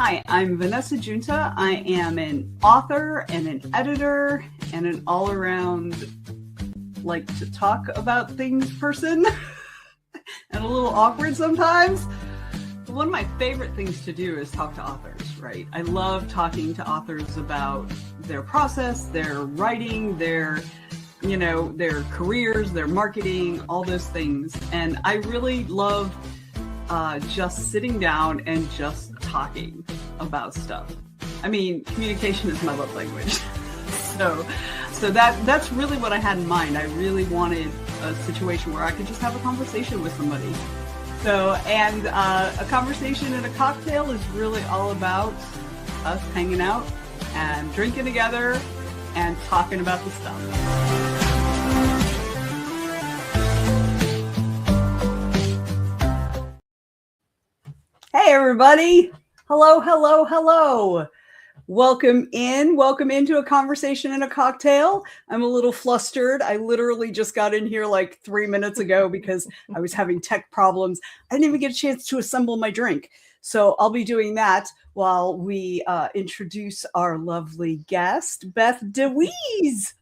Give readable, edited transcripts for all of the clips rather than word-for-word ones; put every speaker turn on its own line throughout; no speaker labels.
Hi, I'm Venessa Giunta. I am an author and an editor and an all-around like to talk about things person and a little awkward sometimes. One of my favorite things to do is talk to authors, right? I love talking to authors about their process, their writing, their careers, their marketing, all those things. And I really love just sitting down and just talking about stuff. I mean, communication is my love language. So that's really what I had in mind. I really wanted a situation where I could just have a conversation with somebody. So, and a conversation and a cocktail is really all about us hanging out and drinking together and talking about the stuff. Hey, everybody. Hello, hello, hello. Welcome into a conversation and a cocktail. I'm a little flustered. I literally just got in here like 3 minutes ago because I was having tech problems. I didn't even get a chance to assemble my drink. So I'll be doing that while we introduce our lovely guest, Beth DeWeese.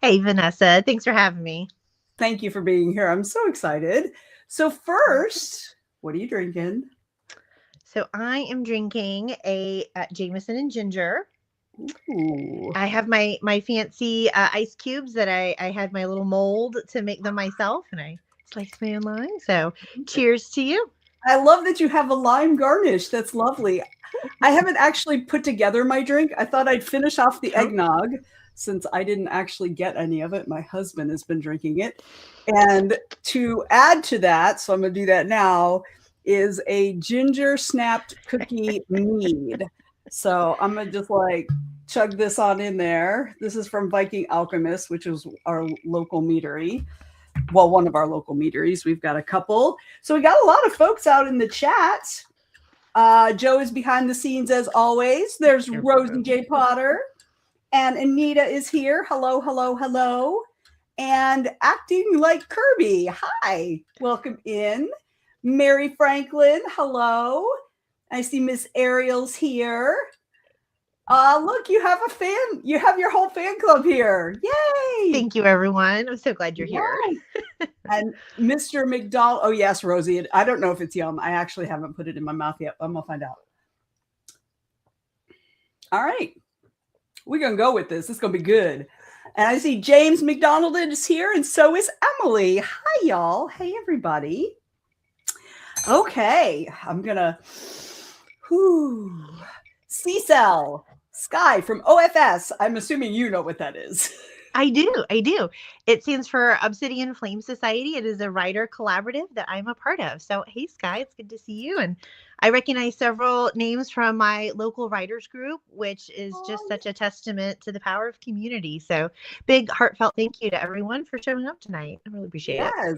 Hey, Venessa. Thanks for having me.
Thank you for being here. I'm so excited. So first, what are you drinking?
So I am drinking a Jameson and ginger.
Ooh.
I have my fancy ice cubes that I had my little mold to make them myself, and I sliced my own lime. So cheers to you.
I love that you have a lime garnish. That's lovely. I haven't actually put together my drink. I thought I'd finish off the eggnog since I didn't actually get any of it. My husband has been drinking it. And to add to that, so I'm going to do that now, is a ginger snapped cookie mead. So I'm going to just like chug this on in there. This is from Viking Alchemist, which is our local meadery. Well, one of our local meaderies. We've got a couple. So we got a lot of folks out in the chat. Joe is behind the scenes as always. There's Rosie J. Potter. And Anita is here. Hello, hello, hello. And acting like Kirby. Hi. Welcome in. Mary Franklin, hello. I see Miss Ariel's here. Look, you have a fan. You have your whole fan club here. Yay!
Thank you, everyone. I'm so glad you're here.
And Mr. McDonald. Oh, yes, Rosie. I don't know if it's yum. I actually haven't put it in my mouth yet. I'm going to find out. All right. We're going to go with this. It's going to be good. And I see James McDonald is here, and so is Emily. Hi, y'all. Hey, everybody. Okay, I'm gonna C-Cell Sky from OFS. I'm assuming you know what that is.
I do. It stands for Obsidian Flame Society. It is a writer collaborative that I'm a part of. So, hey, Sky, it's good to see you. And I recognize several names from my local writers group, which is just such a testament to the power of community. So, big heartfelt thank you to everyone for showing up tonight. I really appreciate it.
Yes.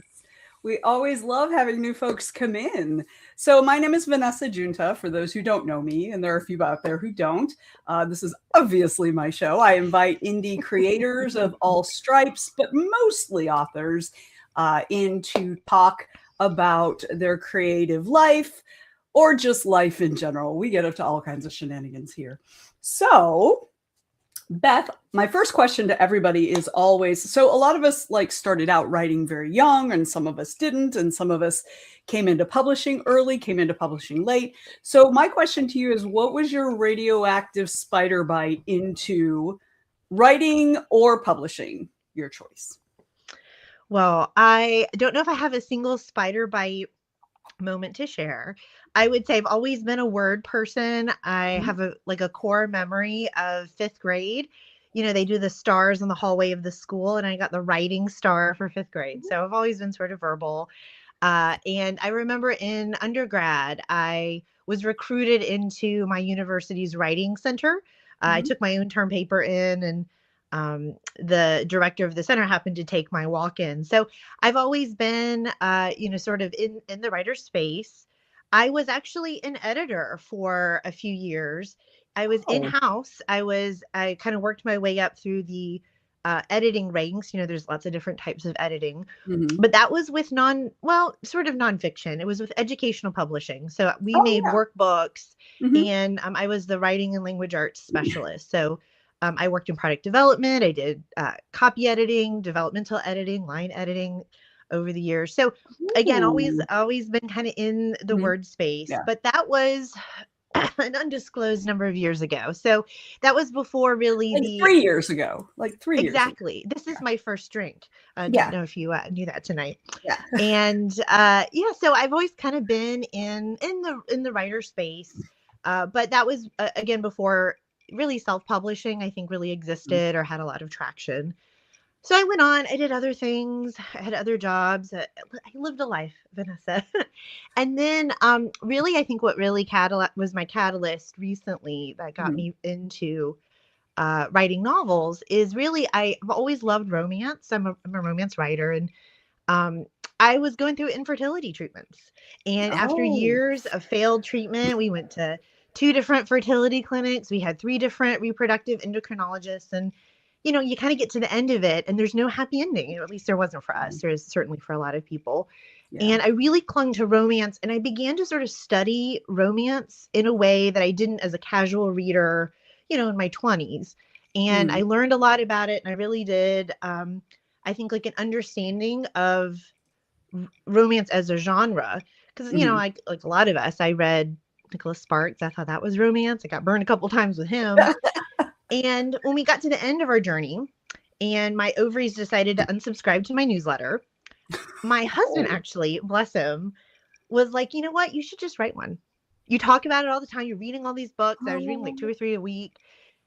We always love having new folks come in. So my name is Venessa Giunta, for those who don't know me, and there are a few out there who don't. This is obviously my show. I invite indie creators of all stripes, but mostly authors, in to talk about their creative life or just life in general. We get up to all kinds of shenanigans here. So Beth, my first question to everybody is always, so a lot of us like started out writing very young, and some of us didn't, and some of us came into publishing early, came into publishing late. So my question to you is, what was your radioactive spider bite into writing or publishing? Your choice.
Well, I don't know if I have a single spider bite moment to share. I would say I've always been a word person. I have a core memory of 5th grade. You know, they do the stars in the hallway of the school, and I got the writing star for 5th grade. So I've always been sort of verbal. And I remember in undergrad, I was recruited into my university's writing center. I took my own term paper in, and the director of the center happened to take my walk-in. So I've always been, sort of in the writer space. I was actually an editor for a few years. I was in-house. I kind of worked my way up through the editing ranks. There's lots of different types of editing,
Mhm.
but that was with sort of nonfiction. It was with educational publishing. So we
Oh,
made
yeah.
workbooks,
Mhm.
and I was the writing and language arts specialist. So I worked in product development. I did copy editing, developmental editing, line editing over the years. So again,
Ooh.
always been kind of in the
Mhm.
word space,
Yeah.
but that was an undisclosed number of years ago. So that was before really
Like
the
3 years ago. Like 3 years ago.
exactly. This is my first drink. Didn't
Yeah.
know if you knew that tonight.
Yeah.
And yeah, so I've always kind of been in the writer space, but that was again before really self-publishing I think really
Mhm.
existed or had a lot of traction. So I went on, I did other things, I had other jobs. I lived a life, Vanessa. And then really, I think what really was my catalyst recently that got
Mhm.
me into writing novels is really, I've always loved romance. I'm a romance writer. And um, I was going through infertility treatments. And after
Oh.
years of failed treatment, we went to 2 different fertility clinics. We had 3 different reproductive endocrinologists. And, you kind of get to the end of it and there's no happy ending. At least there wasn't for us.
Mhm.
There is certainly for a lot of people.
Yeah.
And I really clung to romance and I began to sort of study romance in a way that I didn't as a casual reader, in my 20s. And I
Mm.
learned a lot about it. And I really did. I think like an understanding of romance as a genre. Because,
Mhm.
like a lot of us, I read Nicholas Sparks. I thought that was romance. I got burned a couple times with him. And when we got to the end of our journey and my ovaries decided to unsubscribe to my newsletter, my husband
Oh.
actually, bless him, was like, you know what? You should just write one. You talk about it all the time. You're reading all these books. I was reading like 2
Oh.
or 3 a week.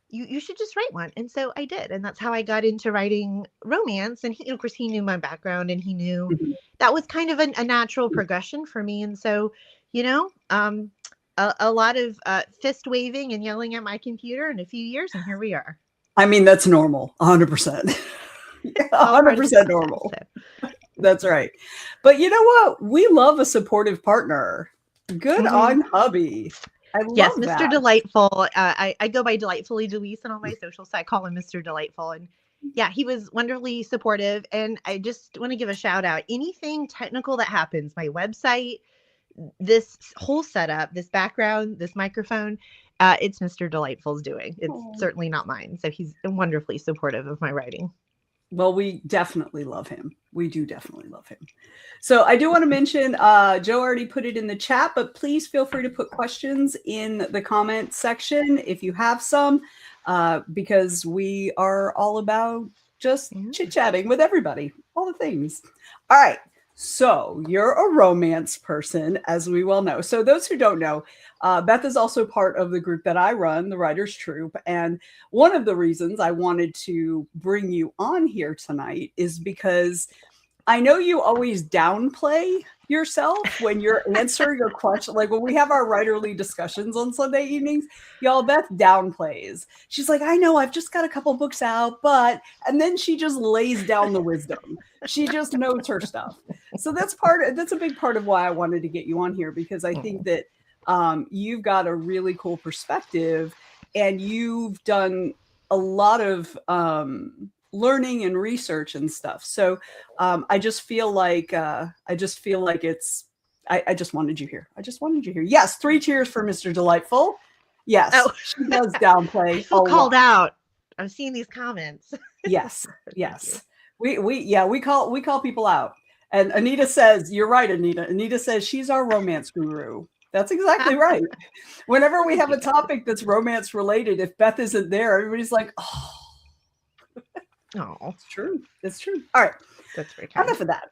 You should just write one. And so I did. And that's how I got into writing romance. And of course, he knew my background and he knew
Mhm.
that was kind of a natural progression for me. And so, a lot of fist waving and yelling at my computer in a few years. And here we are.
I mean, that's normal. 100%. Yeah,
All part of the
100%
process.
normal.
So.
That's right. But you know what? We love a supportive partner. Good
Mhm.
on hubby. I
Yes,
love
Mr.
that.
Delightful. I go by Delightfully DeWeese on all my socials, so I call him Mr. Delightful. And yeah, he was wonderfully supportive. And I just want to give a shout out. Anything technical that happens, my website, this whole setup, this background, this microphone, it's Mr. Delightful's doing. It's
Oh.
certainly not mine. So he's wonderfully supportive of my writing.
Well, we definitely love him. We do definitely love him. So I do want to mention, Joe already put it in the chat, but please feel free to put questions in the comment section if you have some, because we are all about just chit-chatting with everybody, all the things. All right. So you're a romance person, as we well know. So those who don't know, Beth is also part of the group that I run, the Writers Troupe. And one of the reasons I wanted to bring you on here tonight is because I know you always downplay yourself when you're answering a question. Like when we have our writerly discussions on Sunday evenings, y'all, Beth downplays. She's like, I know I've just got a couple books out, but, and then she just lays down the wisdom. She just knows her stuff. So that's a big part of why I wanted to get you on here, because I think that you've got a really cool perspective and you've done a lot of learning and research and stuff. So I just feel like it's. I just wanted you here. I just wanted you here. Yes, 3 cheers for Mr. Delightful. Yes,
Oh,
she does
I
downplay a
feel called
lot.
out. I'm seeing these comments.
Yes,
Thank you.
yes. We call people out. And Anita says, you're right, Anita. Anita says she's our romance guru. That's exactly right. Whenever we
Thank
have
you,
a
guys.
topic that's romance related, if Beth isn't there, everybody's like, oh,
Oh,
it's true. It's true. All right.
that's very kind.
Enough of that.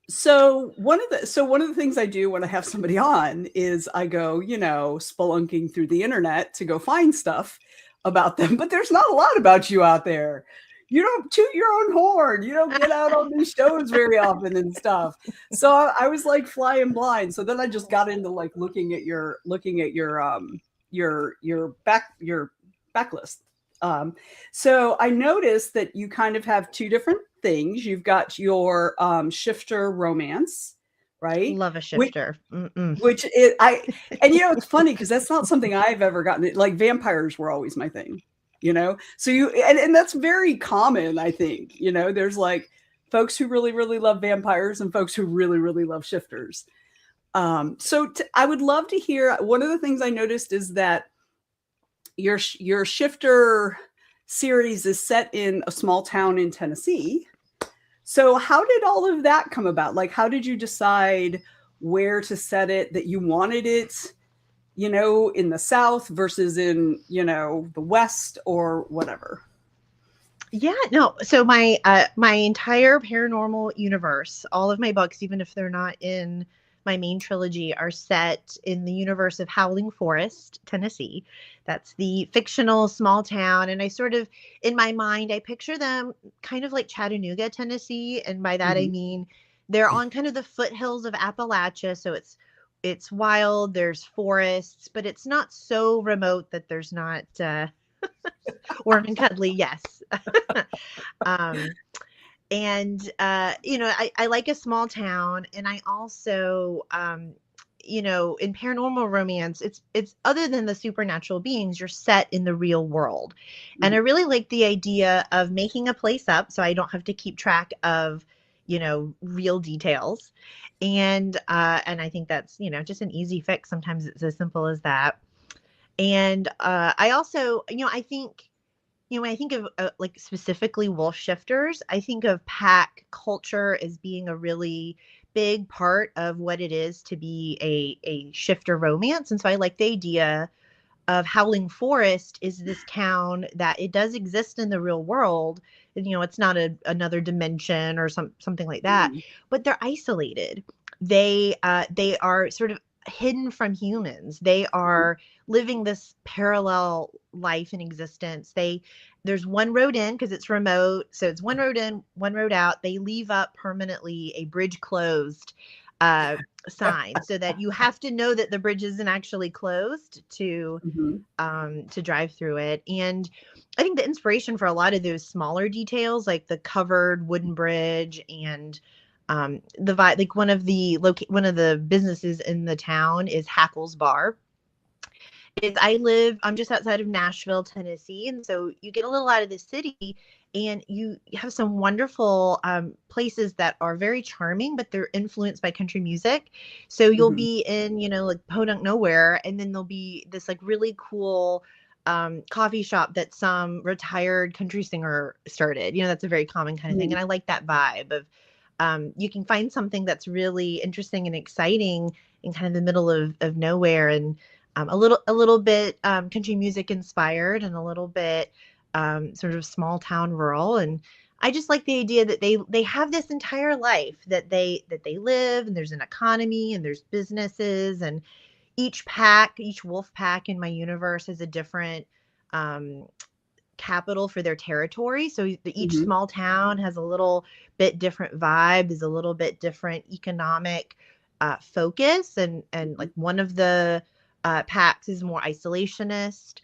So one of the things I do when I have somebody on is I go, spelunking through the internet to go find stuff about them. But there's not a lot about you out there. You don't toot your own horn. You don't get out on these shows very often and stuff. So I was like flying blind. So then I just got into like looking at your backlist. So I noticed that you kind of have 2 different things. You've got your shifter romance, right?
Love a shifter.
Which is, and it's funny because that's not something I've ever gotten. Like vampires were always my thing. So and that's very common, I think. There's like folks who really, really love vampires and folks who really, really love shifters. I would love to hear. One of the things I noticed is that your shifter series is set in a small town in Tennessee. So how did all of that come about? Like, how did you decide where to set it, that you wanted it, in the South versus in, the West or whatever?
Yeah, no. So my entire paranormal universe, all of my books, even if they're not in my main trilogy, are set in the universe of Howling Forest, Tennessee. That's the fictional small town. And I sort of, in my mind, I picture them kind of like Chattanooga, Tennessee. And by that I
Mhm.
mean they're on kind of the foothills of Appalachia. So it's wild, there's forests, but it's not so remote that there's not warm and cuddly, yes. um, and I like a small town, and I also in paranormal romance, it's other than the supernatural beings, you're set in the real world. And I really like the idea of making a place up so I don't have to keep track of real details. And I think that's just an easy fix. Sometimes it's as simple as that. And I also, I think, when I think of like specifically wolf shifters, I think of pack culture as being a really big part of what it is to be a shifter romance. And so I like the idea of Howling Forest is this town that it does exist in the real world. And, it's not another dimension or something like that,
Mhm.
but they're isolated. They are sort of hidden from humans. They are living this parallel life and existence. There's one road in because it's remote. So it's one road in, one road out. They leave up permanently a bridge closed uh, sign so that you have to know that the bridge isn't actually closed
Mhm.
to drive through it. And I think the inspiration for a lot of those smaller details, like the covered wooden bridge and the vibe, like one of the businesses in the town is Hackle's Bar. I'm just outside of Nashville, Tennessee, and so you get a little out of the city, and you have some wonderful places that are very charming, but they're influenced by country music. So you'll
Mhm.
be in, like podunk nowhere, and then there'll be this like really cool coffee shop that some retired country singer started. That's a very common kind of thing,
Mhm.
and I like that vibe of you can find something that's really interesting and exciting in kind of the middle of nowhere, and a little bit country music inspired, and a little bit sort of small town rural. And I just like the idea that they have this entire life that they live, and there's an economy, and there's businesses, and each wolf pack in my universe has a different um, capital for their territory. So each
Mhm.
small town has a little bit different vibe, is a little bit different economic focus, and like one of the packs is more isolationist.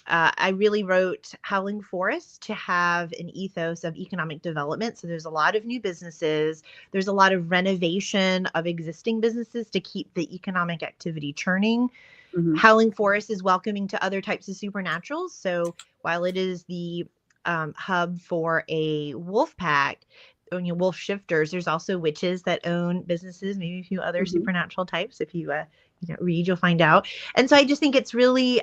I really wrote Howling Forest to have an ethos of economic development. So there's a lot of new businesses. There's a lot of renovation of existing businesses to keep the economic activity churning.
Mhm.
Howling Forest is welcoming to other types of supernaturals. So while it is the hub for a wolf pack, wolf shifters, there's also witches that own businesses, maybe a few other
Mhm.
supernatural types. If you read, you'll find out. And so I just think it's really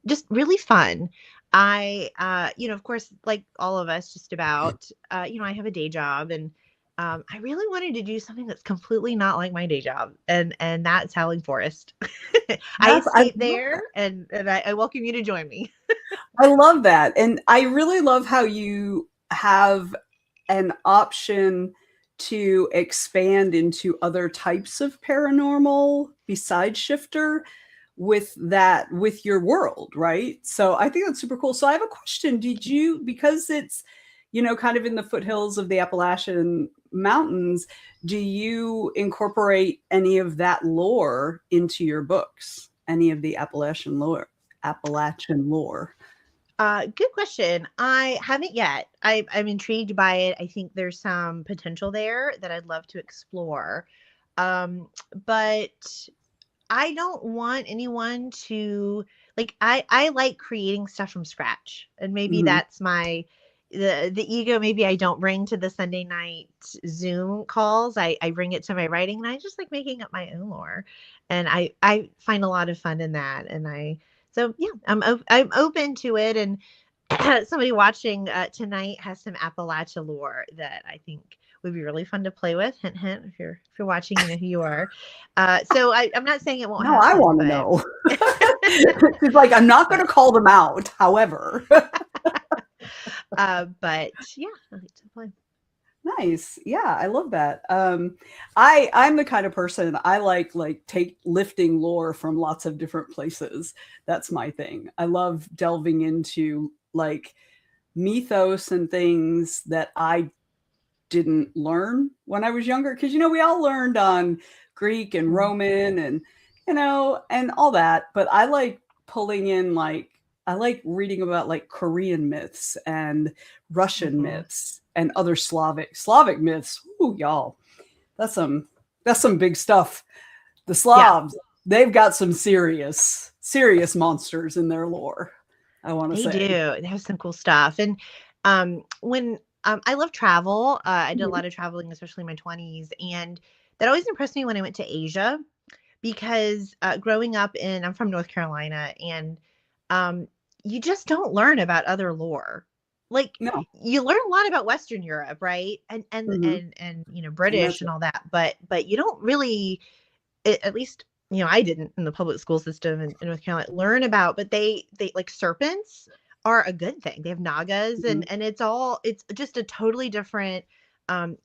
just really fun. Of course, like all of us, just about, I have a day job, and I really wanted to do something that's completely not like my day job, and that's Howling Forest. I
Yes, I
escape
love
there, and I welcome you to join me.
I love that. And I really love how you have an option to expand into other types of paranormal besides shifter with your world, right? So I think that's super cool. So I have a question. Did you, because it's, kind of in the foothills of the Appalachian Mountains, do you incorporate any of that lore into your books? Any of the Appalachian lore?
Good question. I haven't yet. I'm intrigued by it. I think there's some potential there that I'd love to explore. But I don't want anyone to like I like creating stuff from scratch, and maybe
Mhm.
that's the ego maybe I don't bring to the Sunday night Zoom calls. I bring it to my writing, and I just like making up my own lore, and I find a lot of fun in that. And so yeah, I'm open to it. And somebody watching tonight has some Appalachia lore that I think would be really fun to play with. Hint, hint. If you're watching, you know who you are. So I'm not saying it won't
Now I
happen,
want to
but
know. She's like, I'm not going to call them out. However,
but yeah, I like to play.
nice. Yeah, I love that. I'm the kind of person I like take lifting lore from lots of different places. That's my thing. I love delving into like mythos and things that I didn't learn when I was younger. Because we all learned on Greek and
Mm-hmm.
Roman and and all that. But I like pulling in I like reading about like Korean myths and Russian
Mm-hmm.
myths and other Slavic myths. Ooh, y'all, that's some big stuff. The
Yeah,
Slavs, they've got some serious monsters in their lore. I want to
they do.
say.
They have some cool stuff. And when I love travel, I did a lot of traveling, especially in my 20s, and that always impressed me when I went to Asia because growing up I'm from North Carolina, and um, you just don't learn about other lore. Like
No.
you learn a lot about Western Europe, right? And
Hmm. And
British
that's
and
it.
all that, but you don't really, at least I didn't in the public school system in North Carolina learn about, but they like serpents are a good thing. They have nagas,
Mhm.
and it's just a totally different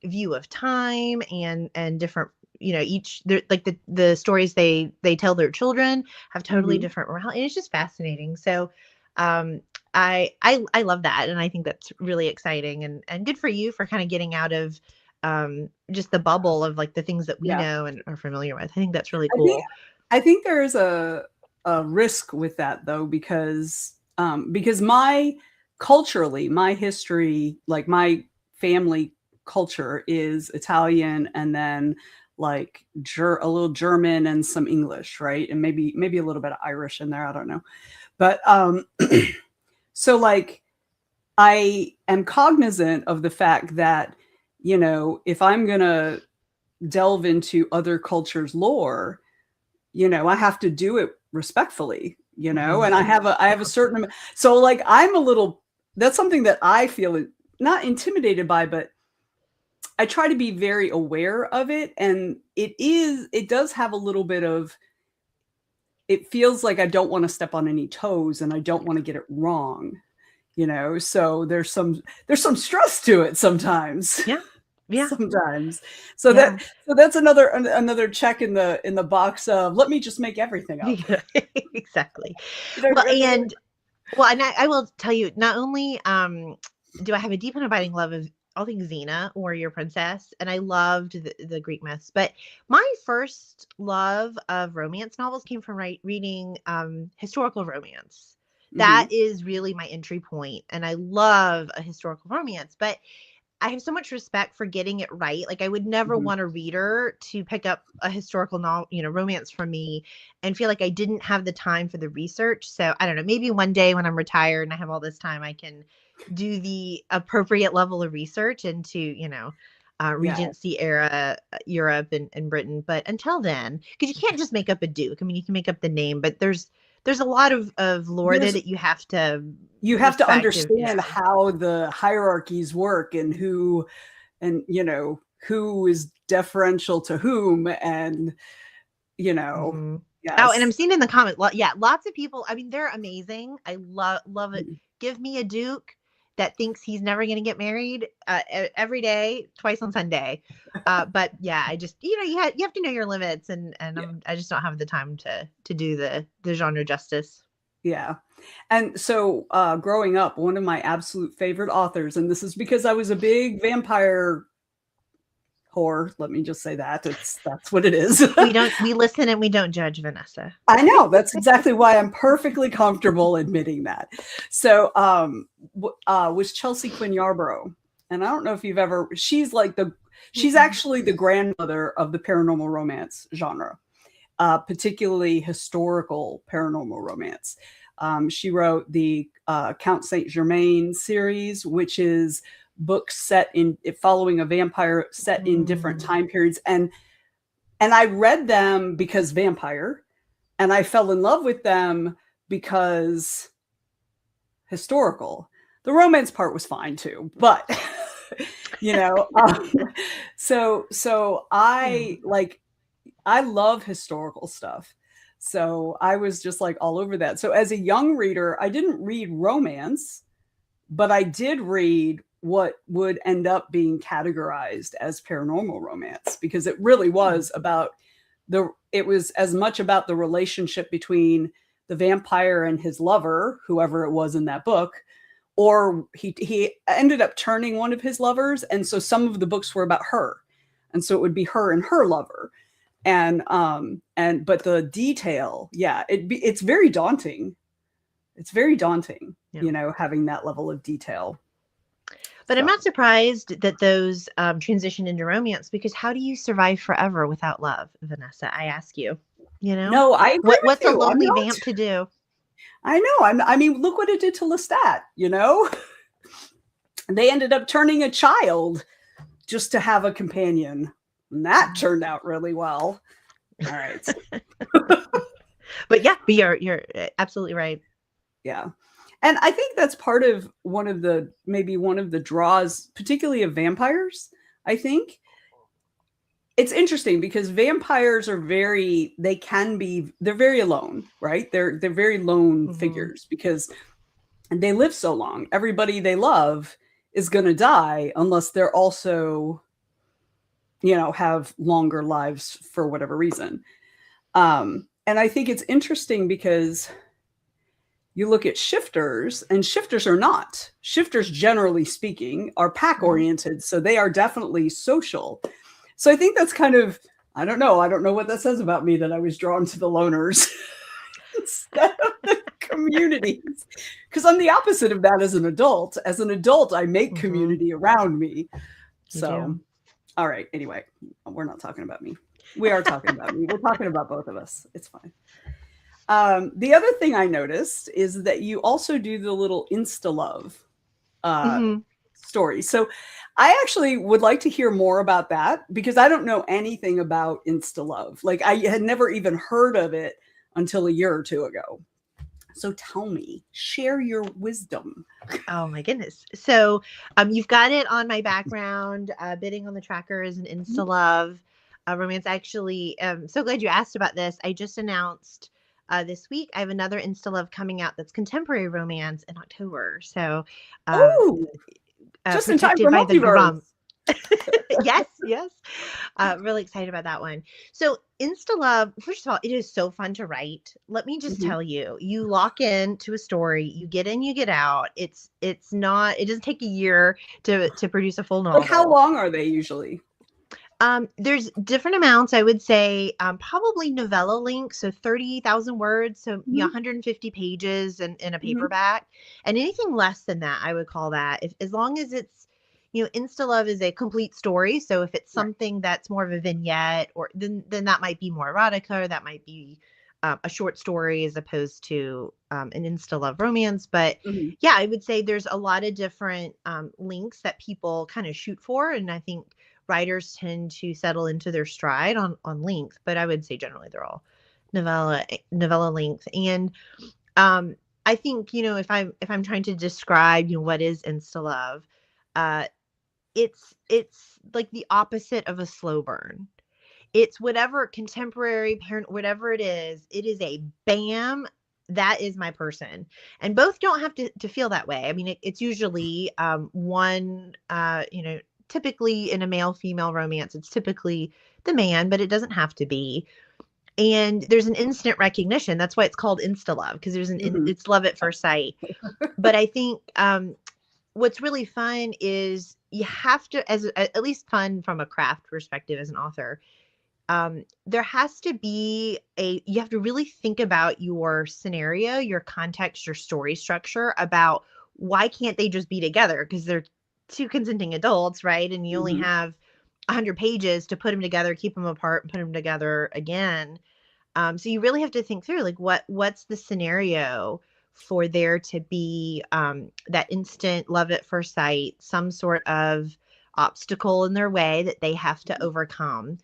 view of time, and different, each like the stories they tell their children have totally
Mhm.
different morality, and it's just fascinating. So um I love that, and I think that's really exciting, and good for you for kind of getting out of just the bubble of like the things that we
Yeah.
know and are familiar with. I think that's really
I think
cool.
I think there is a risk with that though because my culturally my history like my family culture is Italian and then like a little German and some English, right? And maybe a little bit of Irish in there, I don't know. But so like I am cognizant of the fact that if I'm going to delve into other cultures' lore, I have to do it respectfully,
Hmm.
and I have a certain so like I'm a little that's something that I feel not intimidated by, but I try to be very aware of it. And it does have a little bit of it feels like I don't want to step on any toes and I don't want to get it wrong, so there's some stress to it sometimes.
Yeah, yeah,
Sometimes. So
yeah.
that's another check in the box of let me just make everything up.
Yeah, exactly.
You don't
Well,
have to worry.
and and I will tell you, not only do I have a deep and abiding love of all things Xena, Warrior Princess, and I loved the Greek myths, but my first love of romance novels came from reading historical romance. That
Mhm.
is really my entry point, and I love a historical romance, but I have so much respect for getting it right. Like I would never
Mhm.
want a reader to pick up a historical novel, romance from me and feel like I didn't have the time for the research. So I don't know, maybe one day when I'm retired and I have all this time, I can do the appropriate level of research into,
Yeah.
Regency era Europe and Britain. But until then, because you can't just make up a duke. I mean, you can make up the name, but there's a lot of lore there
There's
that you have to
you have to
respect. Yeah.
understand how the hierarchies work and who is deferential to whom and you know
Hmm. Oh, and I'm
yes.
seeing in the comments, yeah, lots of people. I mean, they're amazing. I love it.
Mhm.
Give me a Duke that thinks he's never going to get married every day, twice on Sunday. But yeah, I just you have to know your limits, and
Yeah.
I just don't have the time to do the genre justice.
Yeah. And so growing up, one of my absolute favorite authors, and this is because I was a big vampire whore, let me just say that's what it is.
We listen and we don't judge, Vanessa.
I know. That's exactly why I'm perfectly comfortable admitting that. So, was Chelsea Quinn Yarborough, and I don't know if you've ever. She's
Mm-mm.
actually the grandmother of the paranormal romance genre, particularly historical paranormal romance. She wrote the Count Saint Germain series, which is books set in following a vampire set in different time periods. And I read them because vampire, and I fell in love with them because historical. The romance part was fine too, but so I love historical stuff. So I was just like all over that. So as a young reader, I didn't read romance, but I did read what would end up being categorized as paranormal romance, because it really was about it was as much about the relationship between the vampire and his lover, whoever it was in that book, or he ended up turning one of his lovers. And so some of the books were about her. And so it would be her and her lover. But the detail, it's very daunting. It's very daunting, having that level of detail.
But I'm not surprised that those transition into romance, because how do you survive forever without love, Venessa? I ask you.
No, I agree with
what's
you.
a lonely vamp to do?
I know. I mean, look what it did to Lestat. They ended up turning a child just to have a companion, and that turned out really well. All right.
But you're absolutely right.
Yeah. And I think that's part of one of the draws, particularly of vampires. I think it's interesting because vampires are they're very alone, right? They're very lone figures because they live so long. Everybody they love is going to die unless they're also, have longer lives for whatever reason. And I think it's interesting because you look at shifters, and shifters are not. Shifters, generally speaking, are pack oriented. So they are definitely social. So I think that's kind of, I don't know what that says about me, that I was drawn to the loners instead of the communities. Because I'm the opposite of that as an adult. As an adult, I make community around me. So, all right. Anyway, we're not talking about me. We are talking about me. We're talking about both of us. It's fine. The other thing I noticed is that you also do the little Insta-love story. So I actually would like to hear more about that, because I don't know anything about Insta-love. Like, I had never even heard of it until a year or two ago. So tell me, share your wisdom.
Oh my goodness. So you've got it on my background. Bidding on the Tracker is an Insta-love romance. Actually, so glad you asked about this. I just announced this week I have another Insta-love coming out that's contemporary romance in October. So
just in time for multiverse.
Yes. Really excited about that one. So Insta-love, first of all, it is so fun to write. Let me just tell you, you lock in to a story, you get in, you get out. It doesn't take a year to produce a full novel.
Like, how long are they usually?
There's different amounts. I would say probably novella length, so 30,000 words, so 150 pages in a paperback, and anything less than that, I would call that. As long as it's, Insta-love is a complete story. So if it's something that's more of a vignette, or then that might be more erotica, or that might be a short story as opposed to an Insta-love romance. But yeah, I would say there's a lot of different links that people kind of shoot for, and I think writers tend to settle into their stride on length, but I would say generally they're all novella length. And I think, if I'm trying to describe, what is Insta-love, it's like the opposite of a slow burn. It's whatever contemporary parent, whatever it is a bam, that is my person. And both don't have to feel that way. I mean, it's usually one, typically in a male-female romance, it's typically the man, but it doesn't have to be. And there's an instant recognition. That's why it's called Insta-love, because there's it's love at first sight. But I think what's really fun is you have to, at least fun from a craft perspective as an author, there has to be you have to really think about your scenario, your context, your story structure, about why can't they just be together? Because they're two consenting adults, right? And you only have 100 pages to put them together, keep them apart, and put them together again. So you really have to think through, like, what's the scenario for there to be that instant love at first sight, some sort of obstacle in their way that they have to overcome.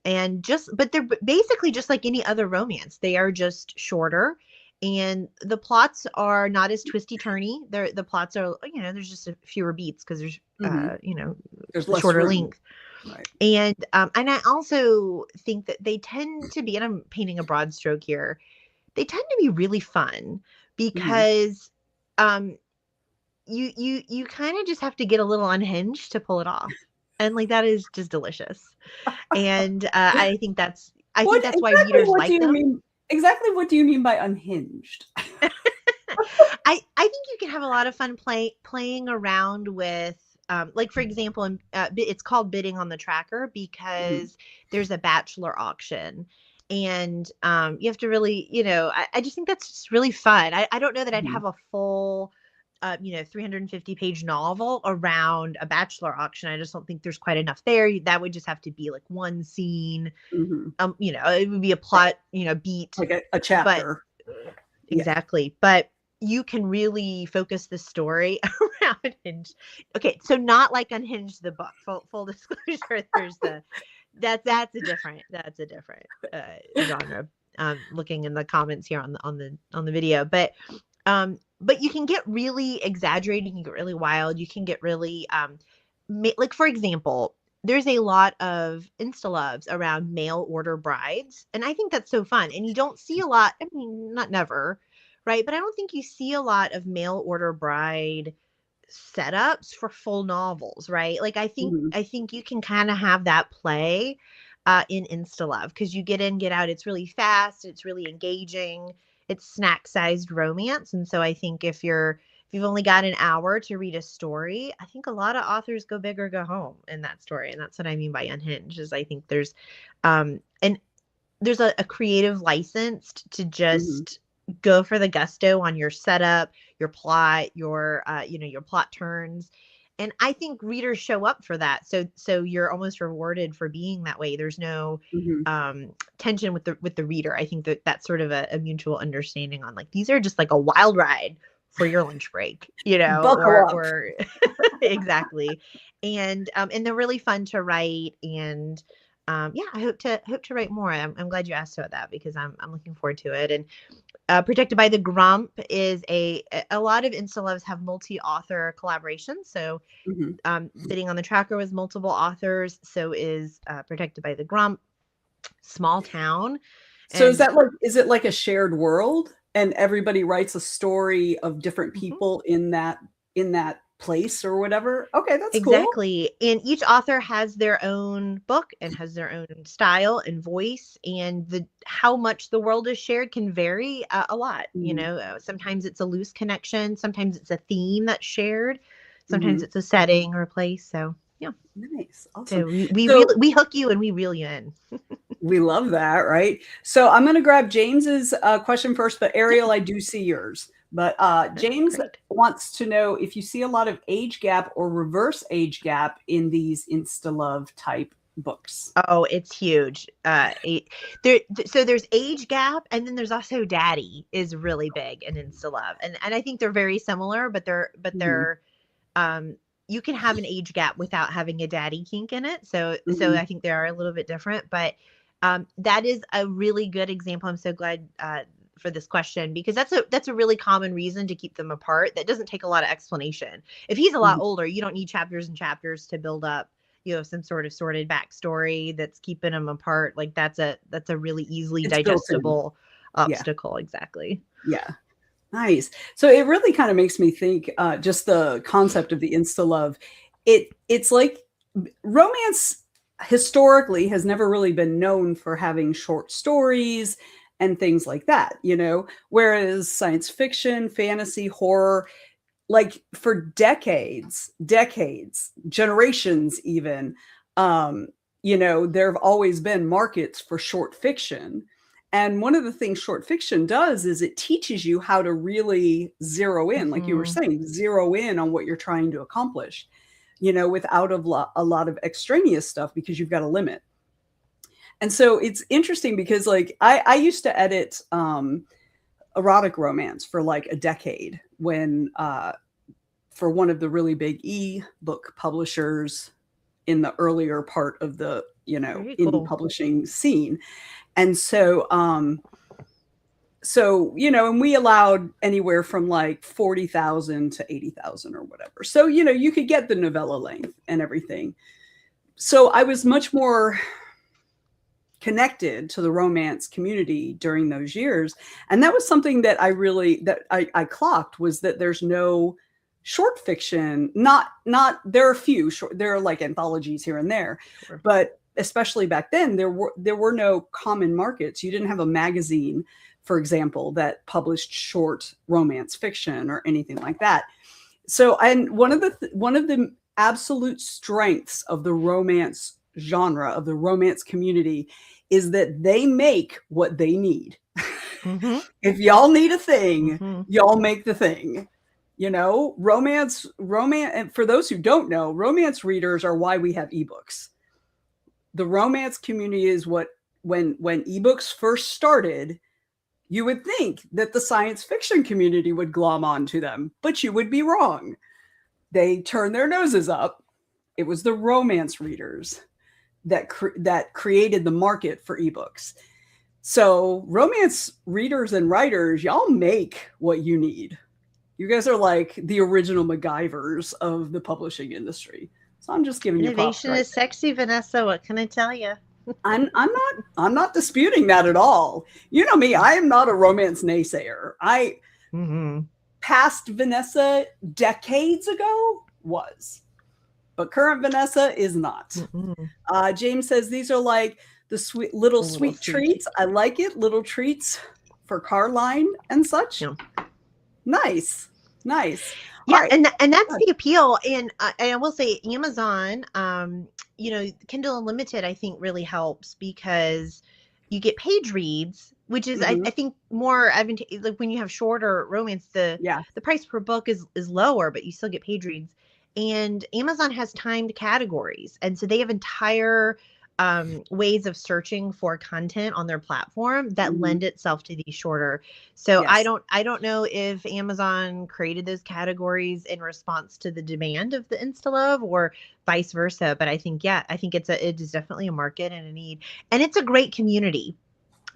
But they're basically just like any other romance. They are just shorter, and the plots are not as twisty turny. The plots are, there's just fewer beats because there's,
there's less
shorter
room.
length.
Right.
And I also think that they tend to be, and I'm painting a broad stroke here, they tend to be really fun because you kind of just have to get a little unhinged to pull it off. And like, that is just delicious. And I think that's why readers like them.
Exactly what do you mean by unhinged?
I think you can have a lot of fun playing around with, like, for example, it's called Bidding on the Tracker because there's a bachelor auction. And you have to really, I just think that's just really fun. I don't know that I'd have a full 350 page novel around a bachelor auction. I just don't think there's quite enough there. That would just have to be like one scene. It would be a plot, beat,
like a chapter.
Exactly. But you can really focus the story around Unhinged. Okay, so not like Unhinged the book. Full disclosure, there's that's a different genre. Looking in the comments here on the video, but you can get really exaggerated, you can get really wild, you can get really like, for example, there's a lot of insta-loves around mail order brides, and I think that's so fun. And you don't see a lot, I mean, not never, right? But I don't think you see a lot of mail order bride setups for full novels, right? Like, I think you can kind of have that play in insta-love, because you get in, get out. It's really fast, it's really engaging, it's snack-sized romance. And so I think if you've only got an hour to read a story, I think a lot of authors go big or go home in that story. And that's what I mean by unhinged, is I think there's a creative license to just go for the gusto on your setup, your plot, your plot turns. And I think readers show up for that. So you're almost rewarded for being that way. There's no tension with the reader. I think that's sort of a mutual understanding on, like, these are just like a wild ride for your lunch break, or exactly. And they're really fun to write. And I hope to write more. I'm glad you asked about that, because I'm looking forward to it. And Protected by the Grump is a lot of insta-loves have multi-author collaborations. So Bidding on the Tracker was multiple authors. So is Protected by the Grump. Small town.
So is it like a shared world, and everybody writes a story of different people in that place or whatever? Okay, that's cool.
Exactly. And each author has their own book and has their own style and voice, and how much the world is shared can vary a lot. Sometimes it's a loose connection, sometimes it's a theme that's shared, sometimes it's a setting or a place. So yeah,
nice, awesome.
So we hook you and we reel you in.
We love that, right? So I'm going to grab James's question first, but Ariel, I do see yours. But James wants to know if you see a lot of age gap or reverse age gap in these insta-love type books.
Oh, it's huge. So there's age gap, and then there's also daddy is really big in insta-love, and I think they're very similar, but they're you can have an age gap without having a daddy kink in it. So I think they are a little bit different, but that is a really good example. I'm so glad for this question, because that's a really common reason to keep them apart. That doesn't take a lot of explanation. If he's a lot older, you don't need chapters and chapters to build up, some sort of sorted backstory that's keeping them apart. Like, that's a really easily digestible obstacle. Exactly.
Yeah. Nice. So it really kind of makes me think, just the concept of the insta-love. It's like romance historically has never really been known for having short stories and things like that, whereas science fiction, fantasy, horror, like for decades, generations even, there have always been markets for short fiction. And one of the things short fiction does is it teaches you how to really zero in, like you were saying, zero in on what you're trying to accomplish, without a lot of extraneous stuff, because you've got a limit. And so it's interesting because, like, I used to edit erotic romance for like a decade when for one of the really big e-book publishers in the earlier part of the,
Very
indie
cool.
publishing scene. And so, and we allowed anywhere from like 40,000 to 80,000 or whatever. So, you could get the novella length and everything. So I was much more connected to the romance community during those years. And that was something that I clocked, was that there's no short fiction, there are a few short, there are like anthologies here and there,
Sure.
but especially back then, there were no common markets. You didn't have a magazine, for example, that published short romance fiction or anything like that. So, and one of the absolute strengths of the romance genre, of the romance community, is that they make what they need.
Mm-hmm.
If y'all need a thing,
Mm-hmm.
y'all make the thing. Romance, and for those who don't know, romance readers are why we have ebooks. The romance community is what, when ebooks first started, you would think that the science fiction community would glom onto them, but you would be wrong. They turned their noses up. It was the romance readers that created the market for ebooks. So romance readers and writers, y'all make what you need. You guys are like the original MacGyvers of the publishing industry. So I'm just giving you props.
Innovation is sexy, Venessa. What can I tell you?
I'm not disputing that at all. You know me, I am not a romance naysayer. Past Venessa decades ago was, but current Venessa is not. James says these are like the sweet treats. I like it. Little treats for Carline and such. Yeah. Nice.
Yeah, right. and that's the appeal. And I will say Amazon, Kindle Unlimited, I think really helps because you get page reads, which is I think more advantageous. Like when you have shorter romance, the price per book is lower, but you still get page reads. And Amazon has timed categories, and so they have entire ways of searching for content on their platform that lend itself to these shorter. So yes. I don't know if Amazon created those categories in response to the demand of the InstaLove or vice versa, but I think it is definitely a market and a need, and it's a great community.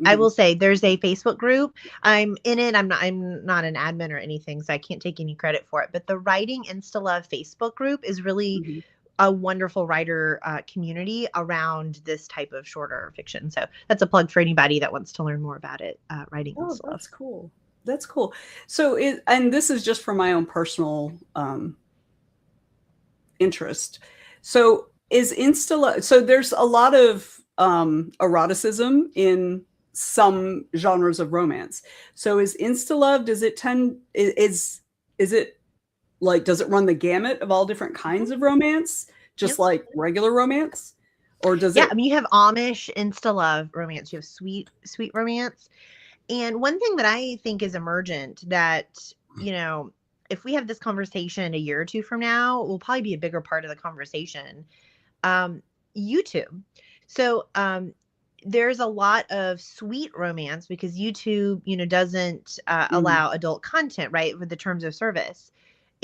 I will say there's a Facebook group. I'm in it. I'm not an admin or anything, so I can't take any credit for it. But the Writing InstaLove Facebook group is really a wonderful writer community around this type of shorter fiction. So that's a plug for anybody that wants to learn more about it. Writing InstaLove.
That's cool. That's cool. So, and this is just for my own personal interest. So is InstaLove, so there's a lot of eroticism in some genres of romance. So is InstaLove, does it like, does it run the gamut of all different kinds of romance, just like regular romance? Or does it?
Yeah, I mean, you have Amish InstaLove romance, you have sweet romance. And one thing that I think is emergent that, if we have this conversation a year or two from now, it will probably be a bigger part of the conversation. YouTube. So there's a lot of sweet romance because YouTube, doesn't allow adult content, right, with the terms of service.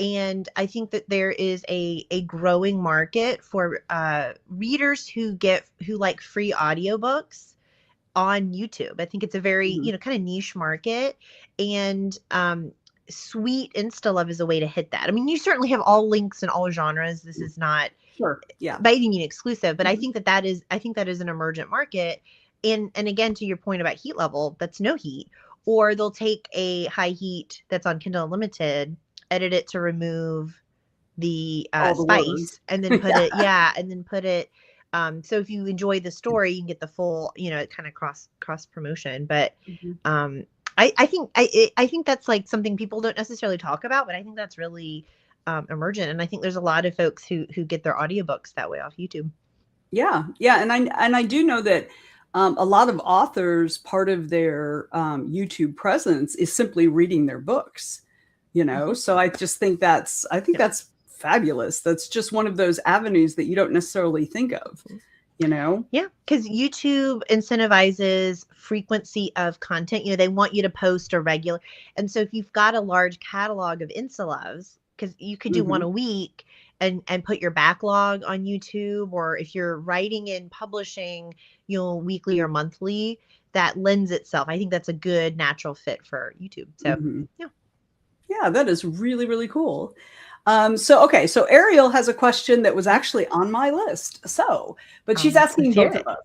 And I think that there is a growing market for readers who like free audiobooks on YouTube. I think it's a very, kind of niche market, and sweet InstaLove is a way to hit that. I mean, you certainly have all links in all genres. This is not by any means exclusive, but I think that is an emergent market. And again, to your point about heat level, that's no heat, or they'll take a high heat that's on Kindle Unlimited, edit it to remove the spice words, and then put it. So if you enjoy the story, you can get the full, kind of cross promotion. But I think that's like something people don't necessarily talk about, but I think that's really emergent. And I think there's a lot of folks who get their audiobooks that way off YouTube. Yeah.
And I do know that a lot of authors, part of their YouTube presence is simply reading their books, so I just think that's fabulous. That's just one of those avenues that you don't necessarily think of, you know?
Yeah, because YouTube incentivizes frequency of content. They want you to post a regular. And so if you've got a large catalog of Insta-loves, because you could do one
Mhm.
a week and put your backlog on YouTube, or if you're writing and publishing, weekly or monthly, that lends itself. I think that's a good natural fit for YouTube. So
Mhm.
yeah.
Yeah, that is really, really cool. Okay, so Ariel has a question that was actually on my list. But she's
Let's
asking
hear
both of
it.
us.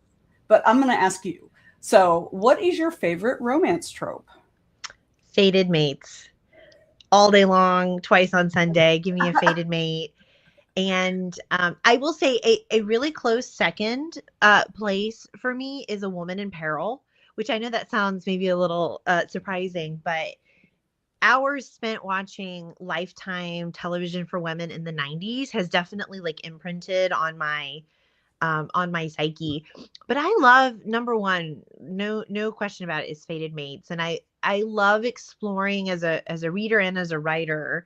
But I'm going to ask you. So, what is your favorite romance trope?
Fated mates all day long, twice on Sunday. Give me a fated mate. And I will say a really close second place for me is A Woman in Peril, which I know that sounds maybe a little surprising, but hours spent watching Lifetime television for women in the 90s has definitely like imprinted on my psyche. But I love, number one, no question about it, is Fated Mates. And I love exploring as a reader and as a writer.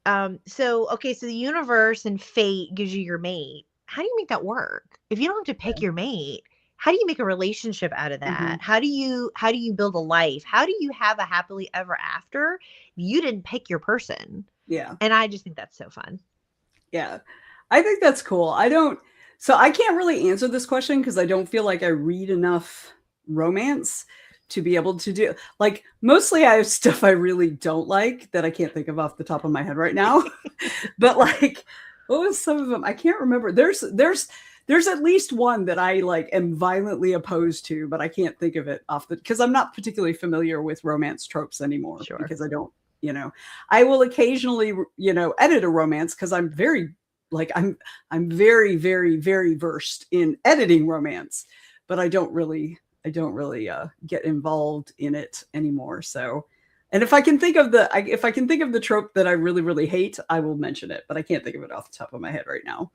So the universe and fate gives you your mate. How do you make that work? If you don't have to pick your mate, how do you make a relationship out of
Mhm.
that? How do you build a life? How do you have a happily ever after if you didn't pick your person?
Yeah.
And I just think that's so fun.
Yeah. I think that's cool. I can't really answer this question because I don't feel like I read enough romance to be able to do, like, mostly I have stuff I really don't like that I can't think of off the top of my head right now. But like, what was some of them? I can't remember. There's at least one that I like am violently opposed to, but I can't think of it because I'm not particularly familiar with romance tropes anymore
Sure.
because I don't, I will occasionally, edit a romance because I'm very like I'm very, very, very versed in editing romance, but I don't really get involved in it anymore. So, and if I can think of the trope that I really, really hate, I will mention it, but I can't think of it off the top of my head right now.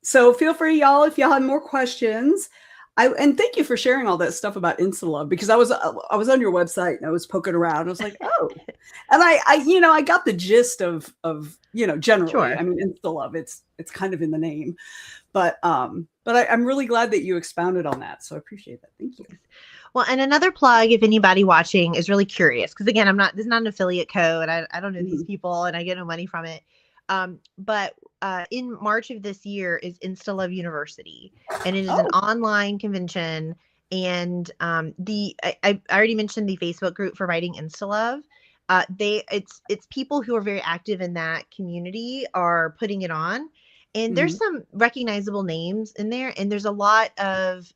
So feel free, y'all, if y'all have more questions. And thank you for sharing all that stuff about Insta-love, because I was on your website and I was poking around. I was like, oh, and I got the gist of generally.
Sure.
I mean, Insta-love, it's kind of in the name, but I'm really glad that you expounded on that. So I appreciate that. Thank you.
Well, and another plug, if anybody watching is really curious, because again, this is not an affiliate code. I don't know these people and I get no money from it. But in March of this year is Insta-Love University, and it is an online convention. And I already mentioned the Facebook group for writing Insta-Love. It's people who are very active in that community are putting it on, and there's some recognizable names in there, and there's a lot of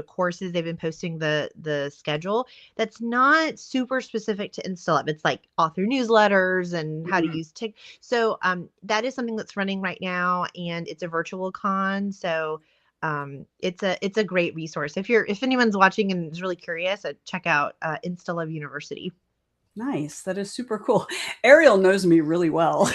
courses. They've been posting the schedule that's not super specific to Insta-Love. It's like author newsletters and how to use TikTok. So that is something that's running right now, and it's a virtual con. So it's a great resource. If anyone's watching and is really curious, check out Insta-Love University.
Nice. That is super cool. Ariel knows me really well.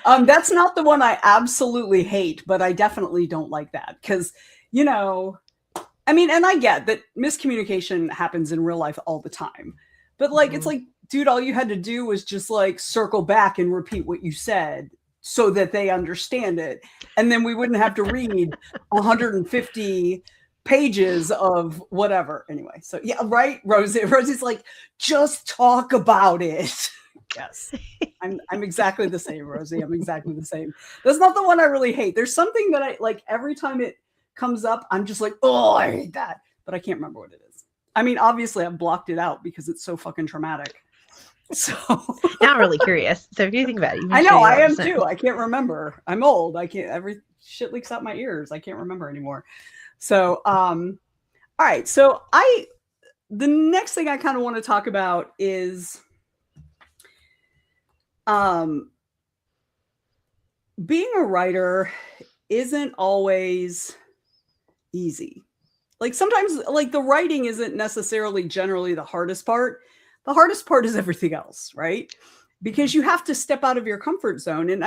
That's not the one I absolutely hate, but I definitely don't like that because, I mean, and I get that miscommunication happens in real life all the time, but like, it's like, dude, all you had to do was just like circle back and repeat what you said so that they understand it. And then we wouldn't have to read 150 pages of whatever. Anyway, so yeah, right, Rosie. Rosie's like, just talk about it. Yes, I'm exactly the same, Rosie. I'm exactly the same. That's not the one I really hate. There's something that I like every time it comes up, I'm just like, oh, I hate that, but I can't remember what it is. I mean, obviously, I've blocked it out because it's so fucking traumatic. So
now I'm really curious. So if you think about it,
I know I am too. I can't remember. I'm old. I can't. Every shit leaks out my ears. I can't remember anymore. So, all right. So the next thing I kind of want to talk about is, being a writer isn't always easy. Like sometimes, like the writing isn't necessarily generally the hardest part. The hardest part is everything else, right? Because you have to step out of your comfort zone. And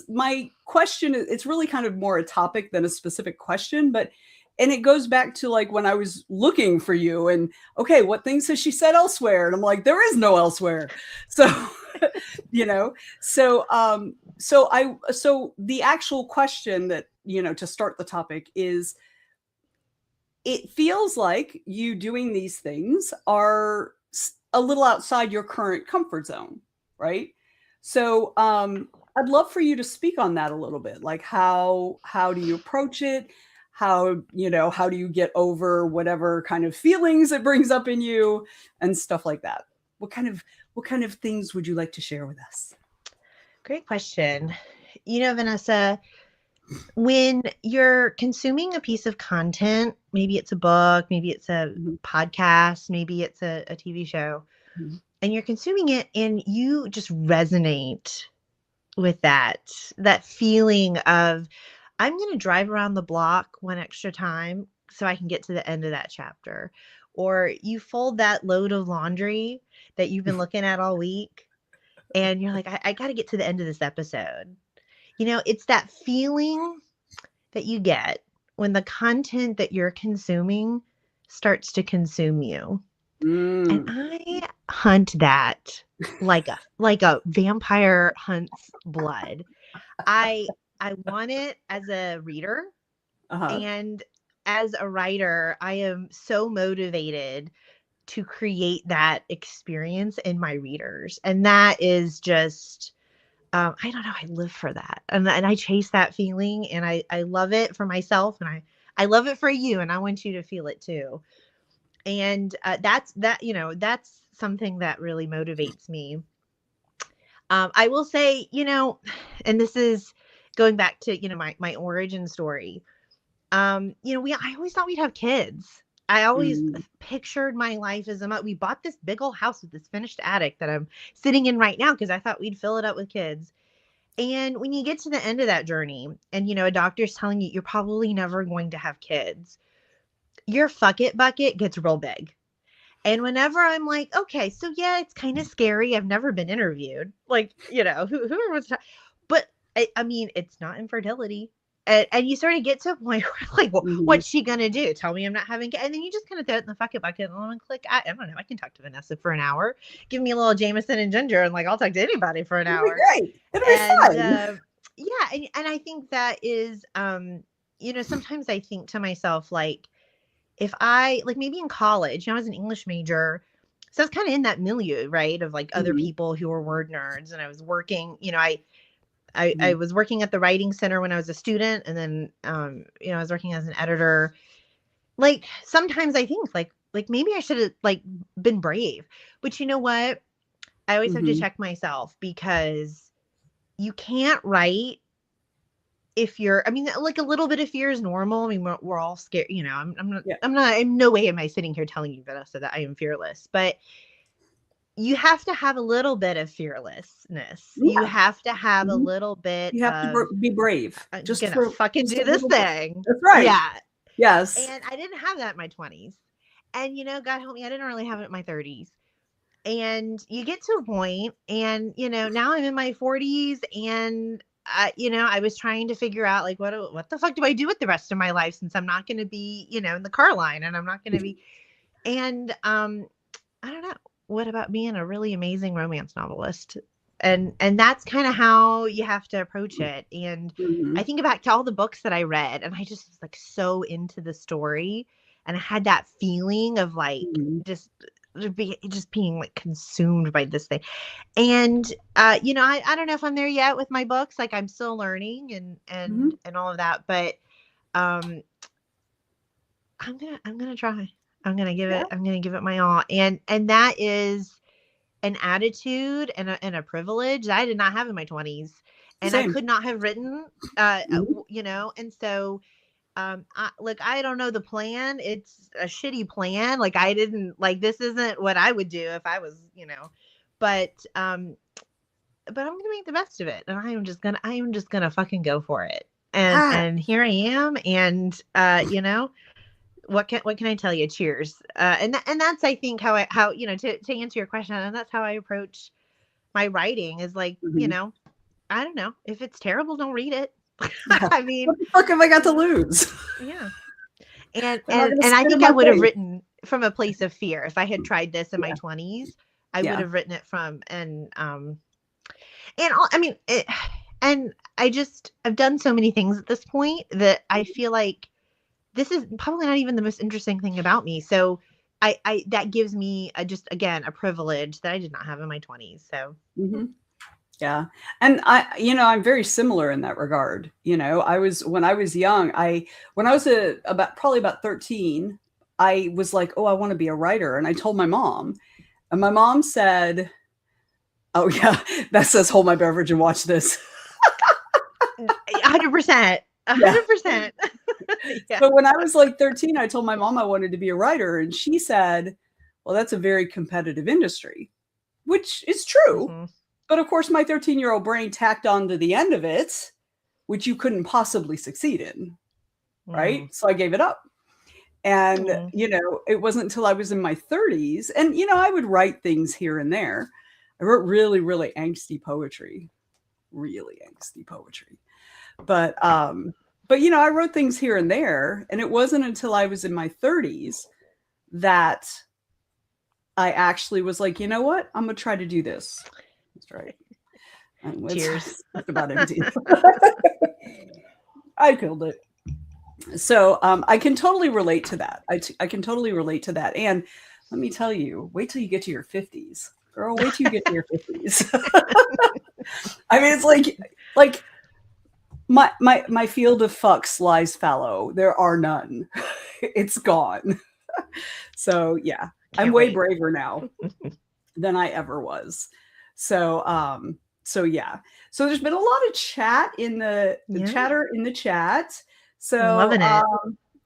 my question, it's really kind of more a topic than a specific question, and it goes back to like when I was looking for you and, okay, what things has she said elsewhere? And I'm like, there is no elsewhere. So you know? So the actual question that, to start the topic is, it feels like you doing these things are a little outside your current comfort zone, right? So I'd love for you to speak on that a little bit. Like how do you approach it? How do you get over whatever kind of feelings it brings up in you and stuff like that? What kind of things would you like to share with us?
Great question. Vanessa, when you're consuming a piece of content, maybe it's a book, maybe it's a podcast, maybe it's a TV show, and you're consuming it and you just resonate with that feeling of, I'm going to drive around the block one extra time so I can get to the end of that chapter. Or you fold that load of laundry that you've been looking at all week and you're like, I got to get to the end of this episode. It's that feeling that you get when the content that you're consuming starts to consume you. And I hunt that like a vampire hunts blood. I want it as a reader, and as a writer, I am so motivated to create that experience in my readers. And that is just, I don't know, I live for that. And I chase that feeling, and I love it for myself, and I love it for you, and I want you to feel it too. And that's something that really motivates me. I will say, and this is going back to, my origin story. I always thought we'd have kids. I always pictured my life as we bought this big old house with this finished attic that I'm sitting in right now because I thought we'd fill it up with kids. And when you get to the end of that journey and, a doctor's telling you you're probably never going to have kids, your fuck it bucket gets real big. And whenever I'm like, okay, so yeah, it's kind of scary. I've never been interviewed. Like, whoever was, but I mean, it's not infertility. And you sort of get to a point where like, well, what's she going to do? Tell me I'm not having kids. And then you just kind of throw it in the fuck it bucket and click. I don't know. I can talk to Venessa for an hour. Give me a little Jameson and ginger. And like, I'll talk to anybody for an hour.
Great. It'll be fun.
Yeah. And I think that is, sometimes I think to myself, like, if I, like, maybe in college, I was an English major, so I was kind of in that milieu, right, of like other people who were word nerds, and I was working, I was working at the writing center when I was a student, and then, I was working as an editor. Like, sometimes I think like maybe I should have like been brave, but you know what? I always have to check myself, because you can't write if you're, I mean, like, a little bit of fear is normal. I mean, we're all scared, I'm not, in no way am I sitting here telling you, Vanessa, that I am fearless, but you have to have a little bit of fearlessness. Yeah. You have to have a little bit.
You have to be brave.
I'm just gonna fucking do this thing.
That's right.
Yeah.
Yes.
And I didn't have that in my 20s. And, God help me, I didn't really have it in my 30s. And you get to a point, and, now I'm in my 40s, and I was trying to figure out, like, what the fuck do I do with the rest of my life, since I'm not going to be, in the car line, and I'm not going to be, and I don't know, what about being a really amazing romance novelist? And that's kind of how you have to approach it. And I think back to all the books that I read, and I just was like so into the story, and I had that feeling of like just being like consumed by this thing. And I don't know if I'm there yet with my books. Like, I'm still learning and all of that, but I'm gonna try. I'm gonna give it my all. And that is an attitude and a privilege that I did not have in my 20s, and same. I could not have written and so I don't know the plan. It's a shitty plan. Like, I didn't, like, this isn't what I would do if I was, but I'm going to make the best of it. And I am just going to fucking go for it. And here I am. And, what can I tell you? Cheers. And that's, I think, how to answer your question. And that's how I approach my writing, is like, I don't know, if it's terrible, don't read it. I mean,
what the fuck have I got to lose?
Yeah. And I think I would have written from a place of fear. If I had tried this in my 20s, I would have written it from, and I mean, and I've done so many things at this point that I feel like this is probably not even the most interesting thing about me. So that gives me just, again, a privilege that I did not have in my 20s. So.
Mm-hmm. Yeah. And I'm very similar in that regard. When I was young, when I was probably about 13, I was like, oh, I want to be a writer. And I told my mom, and my mom said, oh yeah, that says hold my beverage and watch this.
100%. 100%.
Yeah. But when I was like 13, I told my mom I wanted to be a writer. And she said, well, that's a very competitive industry, which is true. Mm-hmm. But of course, my 13-year-old brain tacked on to the end of it, which you couldn't possibly succeed in. Right. So I gave it up. And, it wasn't until I was in my 30s. And, I would write things here and there. I wrote really, really angsty poetry. But I wrote things here and there. And it wasn't until I was in my 30s that I actually was like, you know what? I'm going to try to do this. That's right.
Cheers.
That's about empty. I killed it. So I can totally relate to that. I can totally relate to that. And let me tell you, wait till you get to your 50s. Girl, wait till you get to your 50s. I mean, it's like my field of fucks lies fallow. There are none. It's gone. So yeah, I'm way braver now than I ever was. So yeah. So there's been a lot of chat in the chatter in the chat. So
loving it.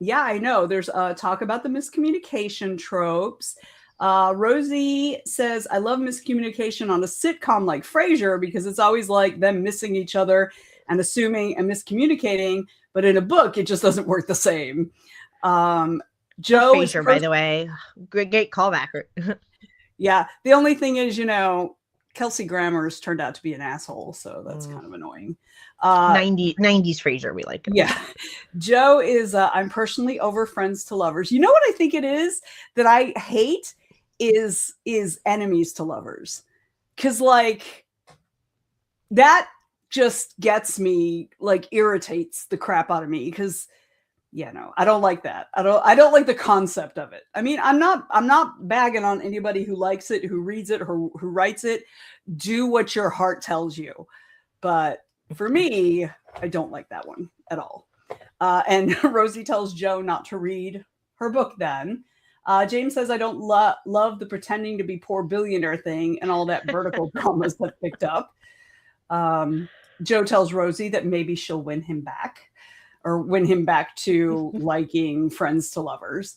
Yeah, I know. There's talk about the miscommunication tropes. Rosie says, I love miscommunication on a sitcom like Frasier because it's always like them missing each other and assuming and miscommunicating. But in a book, it just doesn't work the same. Joe
Frasier, by the way, great callback.
Yeah. The only thing is, Kelsey Grammer's turned out to be an asshole. So that's kind of annoying.
90s Frasier, we like.
Yeah. Joe is, I'm personally over Friends to Lovers. You know what I think it is that I hate is enemies to lovers. Cause that just gets me, irritates the crap out of me. Cause I don't like that. I don't like the concept of it. I mean, I'm not bagging on anybody who likes it, who reads it, who writes it. Do what your heart tells you. But for me, I don't like that one at all. And Rosie tells Joe not to read her book then. James says, I don't love the pretending to be poor billionaire thing and all that vertical dramas that picked up. Joe tells Rosie that maybe she'll win him back to liking Friends to Lovers.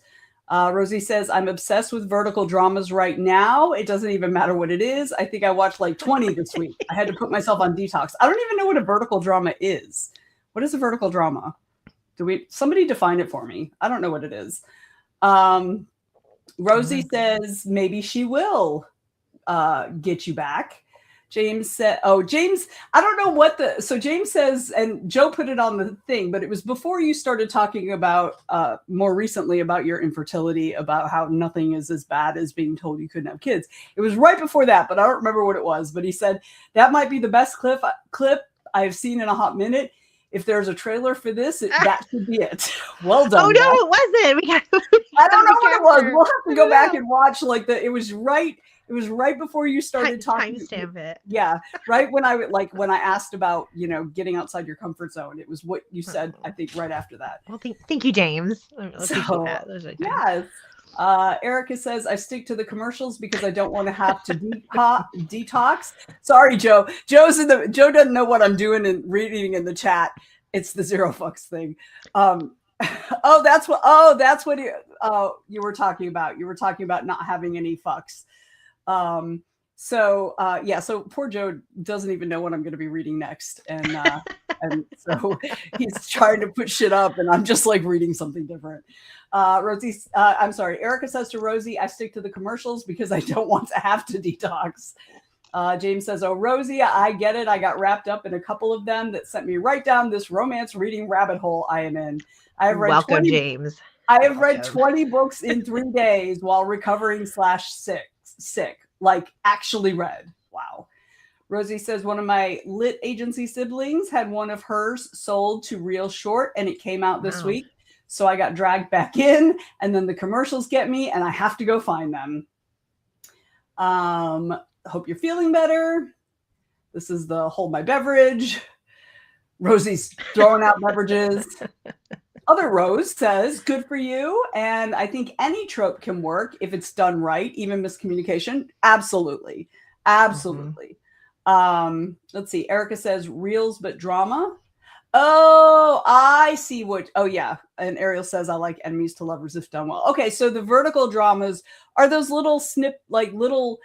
Rosie says, I'm obsessed with vertical dramas right now. It doesn't even matter what it is. I think I watched 20 this week. I had to put myself on detox. I don't even know what a vertical drama is. What is a vertical drama? Somebody define it for me. I don't know what it is. Rosie says, maybe she will get you back. James said, James, I don't know so James says, and Joe put it on the thing, but it was before you started talking about, more recently about your infertility, about how nothing is as bad as being told you couldn't have kids. It was right before that, but I don't remember what it was, but he said, that might be the best clip I've seen in a hot minute. If there's a trailer for this, that should be it. Well done.
Oh no,
guys.
It wasn't.
I don't know what it was. We'll have to go back and watch it was right. It was right before you started talking.
Timestamp it.
Yeah, right when I asked about getting outside your comfort zone. It was what you said. I think right after that.
Well, thank you, James.
Yes. Erica says, I stick to the commercials because I don't want to have to detox. Sorry, Joe. Joe doesn't know what I'm doing and reading in the chat. It's the zero fucks thing. That's what you were talking about. You were talking about not having any fucks. So poor Joe doesn't even know what I'm going to be reading next. And so he's trying to put shit up and I'm just reading something different. Erica says to Rosie, I stick to the commercials because I don't want to have to detox. James says, oh, Rosie, I get it. I got wrapped up in a couple of them that sent me right down this romance reading rabbit hole I am in. I have read
James.
I have read 20 books in 3 days while recovering /sick. Actually read. Wow. Rosie says one of my lit agency siblings had one of hers sold to Real Short, and it came out this
Wow.
week. So I got dragged back in, and then the commercials get me, and I have to go find them. Hope you're feeling better. This is the hold my beverage. Rosie's throwing out beverages. Other Rose says, good for you. And I think any trope can work if it's done right, even miscommunication. Absolutely. Absolutely. Let's see. Erica says, reels but drama. Oh, I see what. Oh, yeah. And Ariel says, I like enemies to lovers if done well. Okay, so the vertical dramas are those little little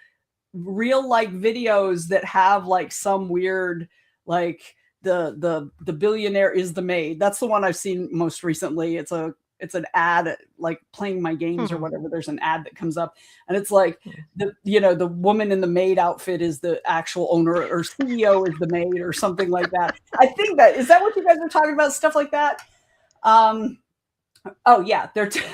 real like videos that have like some weird like the billionaire is the maid. That's the one I've seen most recently. It's an ad like playing my games or whatever. There's an ad that comes up and it's like the woman in the maid outfit is the actual owner or CEO is the maid or something like that. I think is that what you guys are talking about? Stuff like that. Oh yeah,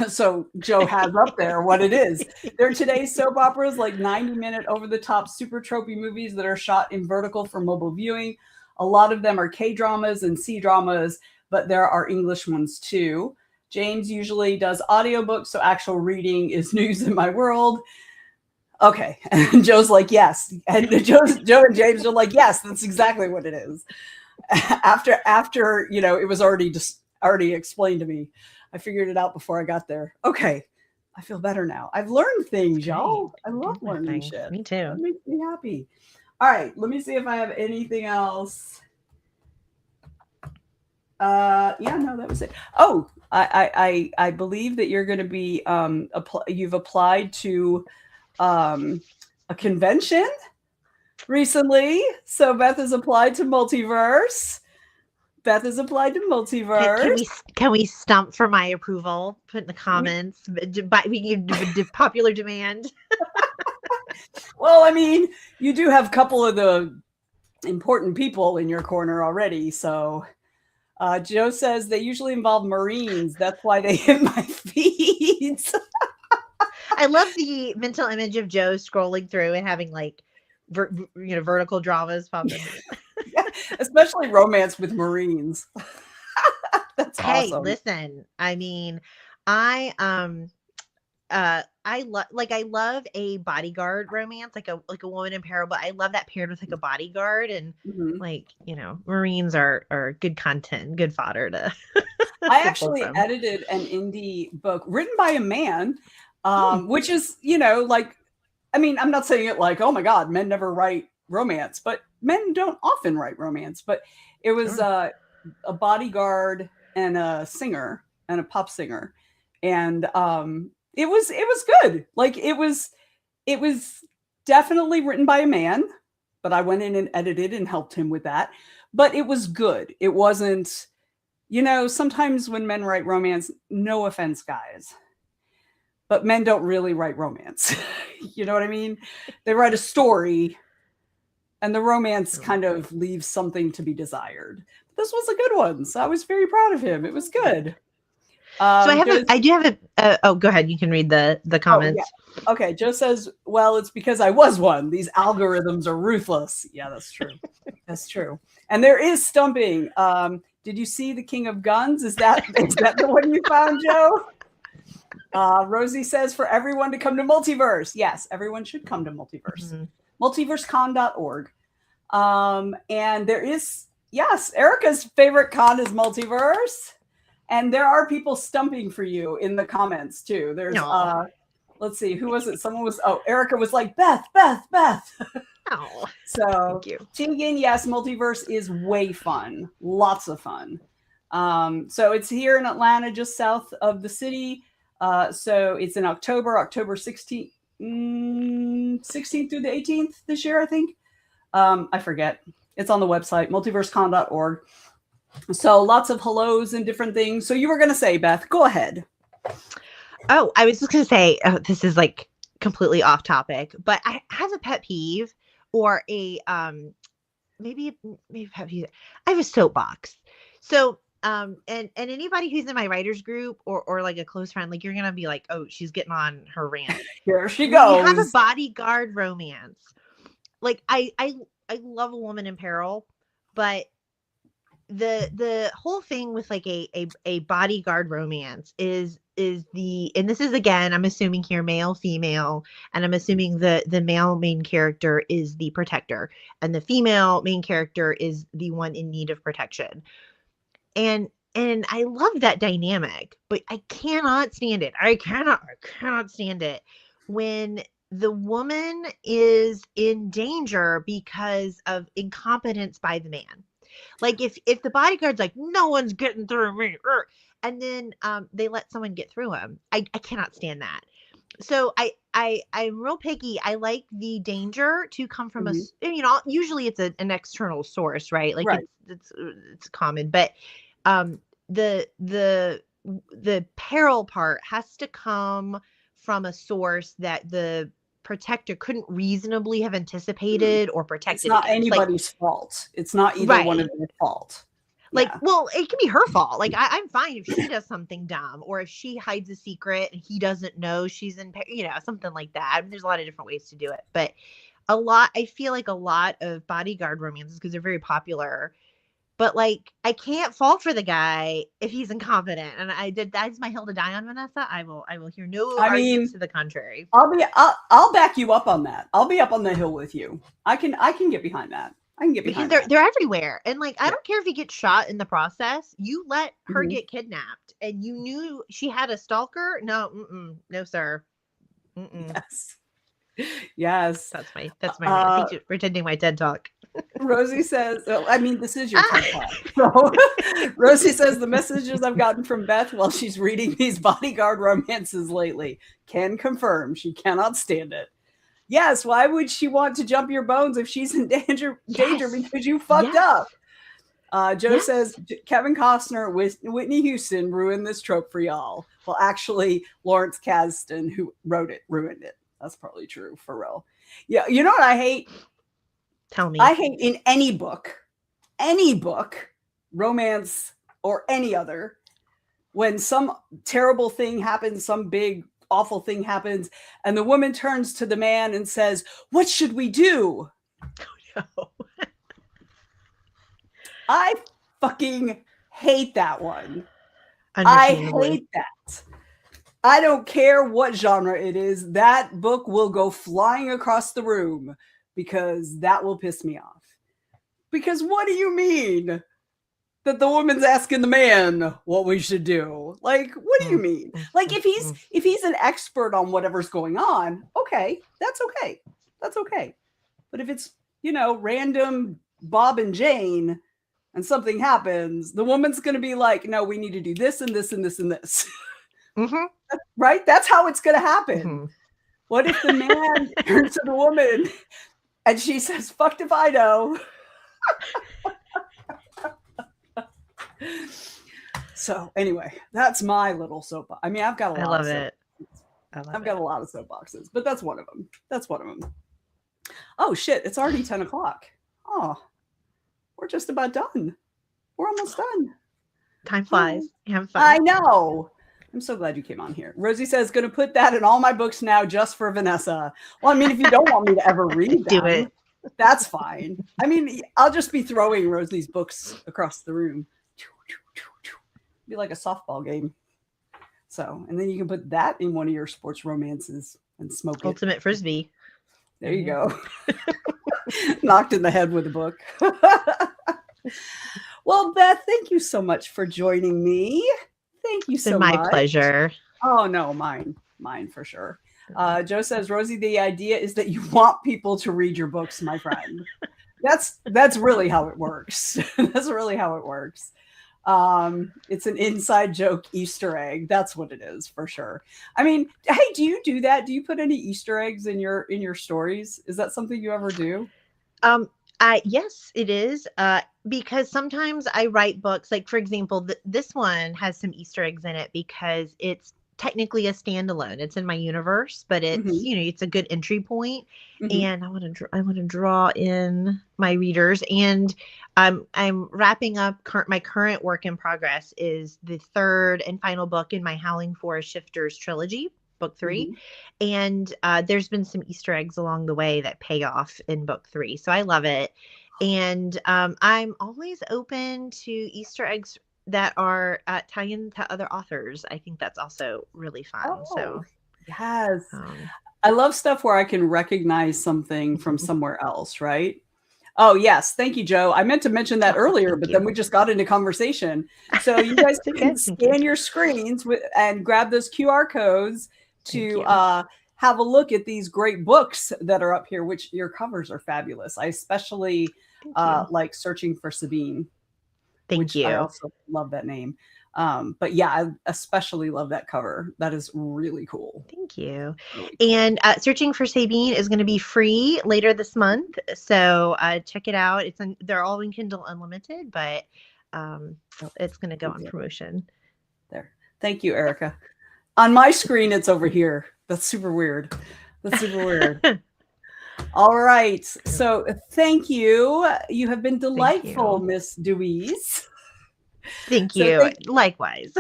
so Joe has up there what it is. They're today's soap operas, like 90-minute over-the-top super tropey movies that are shot in vertical for mobile viewing. A lot of them are K-dramas and C-dramas, but there are English ones too. James usually does audiobooks, so actual reading is news in my world. Okay, and Joe's like, yes. And Joe and James are like, yes, that's exactly what it is. After it was already explained to me. I figured it out before I got there. Okay, I feel better now. I've learned things, y'all. I love learning shit.
Me too.
That makes me happy. All right, let me see if I have anything else. Yeah, no, that was it. Oh, I believe that you're going to be you've applied to a convention recently. So Beth has applied to Multiverse.
Can we stump for my approval? Put in the comments. We can popular demand.
Well, I mean, you do have a couple of the important people in your corner already. So Joe says they usually involve Marines. That's why they hit my feed.
I love the mental image of Joe scrolling through and having like vertical dramas pop in.
Yeah, especially romance with Marines. That's
hey,
awesome.
Listen, I mean, I love a bodyguard romance, like a woman in peril, but I love that paired with like a bodyguard and Marines are good content, good fodder to
I actually edited an indie book written by a man, which is, I mean, I'm not saying it like, oh my God, men never write romance, but men don't often write romance. But it was a bodyguard and a singer and a pop singer. And it was good. Like it was definitely written by a man, but I went in and edited and helped him with that. But it was good. It wasn't, sometimes when men write romance, no offense, guys, but men don't really write romance. You know what I mean? They write a story and the romance kind of leaves something to be desired. This was a good one. So I was very proud of him. It was good.
So I do have a, go ahead. You can read the comments.
Oh, yeah. Okay. Joe says, well, it's because I was one. These algorithms are ruthless. Yeah, that's true. That's true. And there is stumping. Did you see The King of Guns? Is that the one you found, Joe? Rosie says for everyone to come to Multiverse. Yes, everyone should come to Multiverse. Mm-hmm. Multiversecon.org. And there is, yes, Erica's favorite con is Multiverse. And there are people stumping for you in the comments too. There's, let's see, who was it? Erica was like, Beth.
Oh,
so Tegan, yes, Multiverse is way fun. Lots of fun. So it's here in Atlanta, just south of the city. So it's in October 16th through the 18th this year, I think. I forget. It's on the website, multiversecon.org. So lots of hellos and different things. So you were going to say, Beth, go ahead.
Oh, I was just going to say, this is like completely off topic, but I have a pet peeve or a, maybe pet peeve. I have a soapbox. So, and anybody who's in my writers group or like a close friend, like you're going to be like, oh, she's getting on her rant.
Here she goes.
We have a bodyguard romance. Like I love a woman in peril, but the whole thing with like a bodyguard romance is and this is, again, I'm assuming here male, female, and I'm assuming the male main character is the protector and the female main character is the one in need of protection. And I love that dynamic, but I cannot stand it. I cannot stand it when the woman is in danger because of incompetence by the man. Like if the bodyguard's like, no one's getting through me, and then they let someone get through him, I cannot stand that. So I'm real picky. I like the danger to come from usually it's an external source, right? Like
Right.
it's common, but the peril part has to come from a source that the protector couldn't reasonably have anticipated or protected
It's not
against.
anybody's fault. It's not either one of their fault.
Like, well, it can be her fault. Like, I'm fine if she does something dumb, or if she hides a secret and he doesn't know she's in, something like that. I mean, there's a lot of different ways to do it, but I feel like a lot of bodyguard romances, because they're very popular, but like, I can't fall for the guy if he's incompetent. And that's my hill to die on, Vanessa. I will hear no arguments to the contrary.
I'll back you up on that. I'll be up on the hill with you. I can get behind that. I can get behind
because they're everywhere. And like, I don't care if he gets shot in the process. You let her get kidnapped and you knew she had a stalker. No, sir.
Yes.
That's my I think you're pretending my TED Talk.
Rosie says, this is your TED Talk. So Rosie says the messages I've gotten from Beth while she's reading these bodyguard romances lately can confirm she cannot stand it. Yes, why would she want to jump your bones if she's in danger because you fucked up? Joe says Kevin Costner with Whitney Houston ruined this trope for y'all. Well, actually, Lawrence Kasdan, who wrote it, ruined it. That's probably true, for real. Yeah, you know what I hate?
Tell me.
I hate in any book, romance or any other, when some terrible thing happens, some big awful thing happens, and the woman turns to the man and says, "What should we do?"
Oh, no.
I fucking hate that one. I hate that. I don't care what genre it is. That book will go flying across the room because that will piss me off. Because what do you mean that the woman's asking the man what we should do? Like, what do you mean? Like, if he's an expert on whatever's going on, okay, that's okay. That's okay. But if it's, random Bob and Jane and something happens, the woman's going to be like, no, we need to do this and this and this and this. Right? That's how it's going to happen. What if the man turns to the woman and she says, fucked if I know? So anyway, that's my little soapbox. I mean, I've got a lot.
I love it.
I've got a lot of soapboxes, but that's one of them. Oh shit! It's already 10 o'clock. Oh, we're just about done. We're almost done.
Time flies. Have fun.
I know. I'm so glad you came on here. Rosie says, going to put that in all my books now just for Vanessa. Well, I mean, if you don't want me to ever read them,
do it.
That's fine. I mean, I'll just be throwing Rosie's books across the room. Be like a softball game. So, and then you can put that in one of your sports romances and smoke it.
Ultimate Frisbee.
There you go. Knocked in the head with a book. Well, Beth, thank you so much for joining me. Thank you so much.
My pleasure.
Oh, no, mine for sure. Joe says, Rosie, the idea is that you want people to read your books, my friend. That's really how it works. That's really how it works. It's an inside joke Easter egg. That's what it is for sure. I mean, hey, do you do that? Do you put any Easter eggs in your stories? Is that something you ever do?
Yes, it is. Because sometimes I write books, like for example, this one has some Easter eggs in it because it's technically a standalone. It's in my universe, but it's it's a good entry point. And I want to draw in my readers. And I'm wrapping up my current work in progress is the third and final book in my Howling Forest Shifters trilogy. book 3.
Mhm.
And there's been some Easter eggs along the way that pay off in book 3. So I love it. And I'm always open to Easter eggs that are tie into other authors. I think that's also really fun.
Oh,
So,
yes.
um,
I love stuff where I can recognize something from somewhere else, right? Oh, yes. Thank you, Joe. I meant to mention that
oh,
earlier,
thank
but then
you.
we just got into conversation. So you guys
It's
can
okay. Thank you.
scan your screens and grab those QR codes
Thank
to
you.
have a look at these great books that are up here, which your covers are fabulous. I especially
Thank you.
like Searching for Sabine,
Thank
which I
you.
also love that name. But yeah, I especially love that cover. That is really cool.
Thank you.
Really cool.
And Searching for Sabine is going to be free later this month. So check it out. They're all in Kindle Unlimited, but it's going to go on promotion.
There. Thank you, Erica. On my screen, it's over here. That's super weird. That's super weird. All right. So thank you. You have been delightful, Miss DeWeese.
Thank
So
you. Likewise.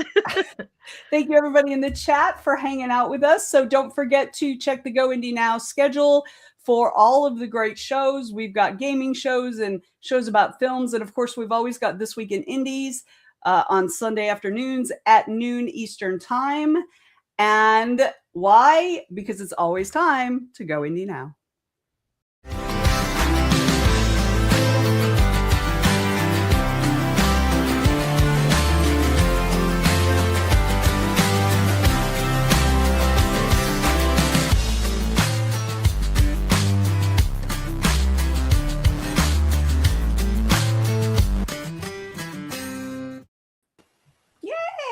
thank you, everybody in the chat, for hanging out with us. So don't forget to check the Go Indie Now schedule for all of the great shows. We've got gaming shows and shows about films. And of course, we've always got This Week in Indies on Sunday afternoons at noon Eastern Time. And why? Because it's always time to go indie now.